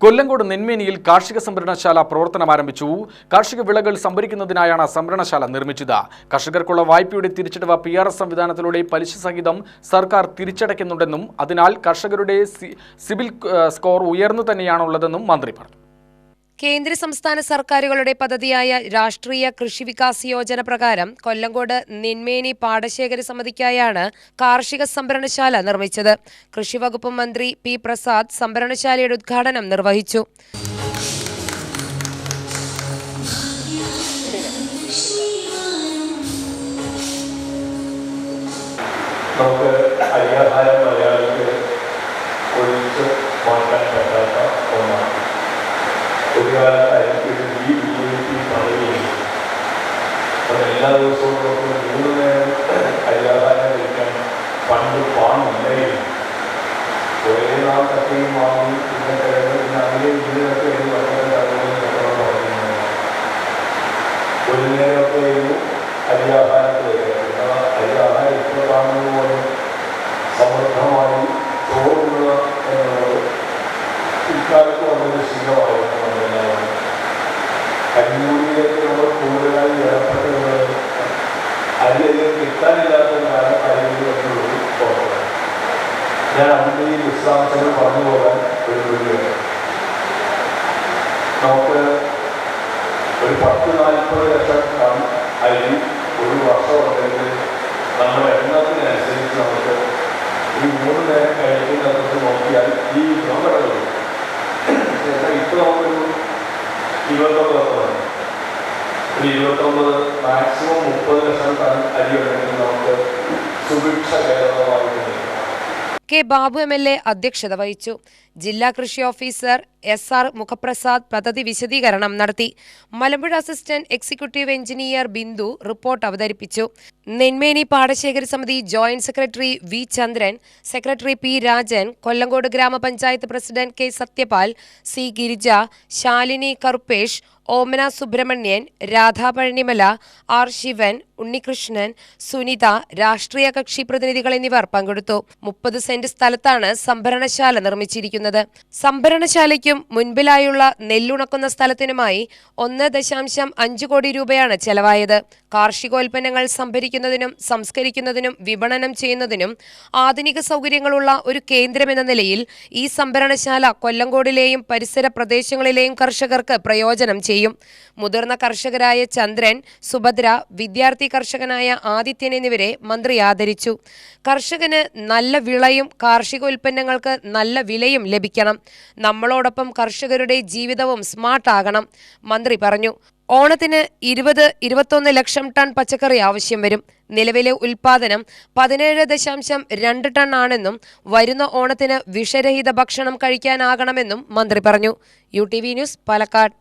കൊല്ലങ്കോട് നെന്മേനിയിൽ കാർഷിക സംഭരണശാല പ്രവർത്തനം ആരംഭിച്ചു. കാർഷിക വിളകൾ സംഭരിക്കുന്നതിനായാണ് സംഭരണശാല നിർമ്മിച്ചത്. കർഷകർക്കുള്ള വായ്പയുടെ തിരിച്ചടവ് PRS സംവിധാനത്തിലൂടെ പലിശ സഹിതം സർക്കാർ തിരിച്ചടയ്ക്കുന്നുണ്ടെന്നും അതിനാൽ കർഷകരുടെ സിബിൽ സ്കോർ ഉയർന്നു തന്നെയാണുള്ളതെന്നും മന്ത്രി പറഞ്ഞു. കേന്ദ്ര സംസ്ഥാന സർക്കാരുകളുടെ പദ്ധതിയായ രാഷ്ട്രീയ കൃഷി വികാസ് യോജന പ്രകാരം കൊല്ലങ്കോട് നെന്മേനി പാടശേഖര സമിതിക്കായാണ് കാർഷിക സംഭരണശാല നിർമ്മിച്ചത്. കൃഷിവകുപ്പ് മന്ത്രി P. പ്രസാദ് സംഭരണശാലയുടെ ഉദ്ഘാടനം നിർവഹിച്ചു. എല്ലാ ദിവസവും നമുക്ക് 3 നേരം അരിയാഹാരം കഴിക്കാൻ പണ്ട് പാണില്ലായിരുന്നു. കുറേ നാൾ കട്ടയും വാങ്ങി പിന്നെ കിഴങ്ങ് അതിലെ ഇതിനൊക്കെ ഒരു നേരമൊക്കെ അരിയാഹാരത്തിൽ അരിയാഹാരം ഇപ്പോൾ കാണുന്നത് പോലെ സമൃദ്ധമായി ചോറുള്ള എന്നുള്ളത് ഇക്കാലത്ത് വളരെ ശീലമായിരുന്നു. നമ്മളെല്ലാവരും കഞ്ഞൂരിയിലേക്ക് നമ്മൾ കൂടുതലായി ഏർപ്പെട്ടുള്ളത് അരിയധികം കിട്ടാനില്ലാത്തതിനാണ് അരികൾ എന്നുള്ളത് ഓർക്കുന്നത്. ഞാൻ അതിൻ്റെ ഈ വിശദാംശങ്ങൾ പറഞ്ഞു പോകാൻ ഒരു നമുക്ക് ഒരു 10-40 ലക്ഷം ടൺ അരി ഒരു വർഷം ഉണ്ടെങ്കിൽ നമ്മുടെ എണ്ണത്തിനനുസരിച്ച് നമുക്ക് ഈ 3 നേരം കഴിക്കുന്നതൊക്കെ നോക്കിയാൽ ഈ ഗുണങ്ങളുള്ളൂ. ഇപ്പോൾ നമുക്കൊരു 29 മാക്സിമം 30 ലക്ഷം ടൺ അരി ഉണ്ടെങ്കിൽ നമുക്ക് സുഭിക്ഷ കേരളമായിട്ട്. കെ. ബാബു MLA അധ്യക്ഷത വഹിച്ചു. ജില്ലാ കൃഷി ഓഫീസർ SR മുഖപ്രസാദ് പദ്ധതി വിശദീകരണം നടത്തി. Malampuzha assistant executive engineer Bindu report അവതരിപ്പിച്ചു. നെന്മേനി പാടശേഖര സമിതി joint secretary V. Chandran, secretary P. Rajan, Kollengode ഗ്രാമപഞ്ചായത്ത് president K. Sathyapal, C. Girija, Shalini Karuppesh, Omana Subramanian, Radha Pazhanimala, R. Sivan, Unnikrishnan, Sunitha, രാഷ്ട്രീയ കക്ഷി പ്രതിനിധികൾ എന്നിവർ പങ്കെടുത്തു. 30 സെന്റ് സ്ഥലത്താണ് സംഭരണശാല നിർമ്മിച്ചിരിക്കുന്നത്. സംഭരണശാലയ്ക്കും മുൻപിലായുള്ള നെല്ലുണക്കുന്ന സ്ഥലത്തിനുമായി 1.5 കോടി രൂപയാണ് ചെലവായത്. കാർഷികോൽപ്പന്നങ്ങൾ സംഭരിക്കുന്നതിനും സംസ്കരിക്കുന്നതിനും വിപണനം ചെയ്യുന്നതിനും ആധുനിക സൗകര്യങ്ങളുള്ള ഒരു കേന്ദ്രമെന്ന നിലയിൽ ഈ സംഭരണശാല കൊല്ലങ്കോടിലെയും പരിസര പ്രദേശങ്ങളിലെയും കർഷകർക്ക് പ്രയോജനം ചെയ്യും. മുതിർന്ന കർഷകരായ ചന്ദ്രൻ, സുഭദ്ര, വിദ്യാർത്ഥി കർഷകനായ ആദിത്യൻ എന്നിവരെ മന്ത്രി ആദരിച്ചു. കർഷകന് നല്ല വിളയും കാർഷികോൽപ്പന്നങ്ങൾക്ക് നല്ല വിലയും ലഭിക്കണം. നമ്മളോടൊപ്പം കർഷകരുടെ ജീവിതവും സ്മാർട്ട് ആകണം, മന്ത്രി പറഞ്ഞു. ഓണത്തിന് 20-21 ലക്ഷം ടൺ പച്ചക്കറി ആവശ്യം വരും. നിലവിലെ ഉൽപാദനം 17.2 ടൺ ആണെന്നും വരുന്ന ഓണത്തിന് വിഷരഹിത ഭക്ഷണം കഴിക്കാനാകണമെന്നും മന്ത്രി പറഞ്ഞു. UTV news, Palakkad.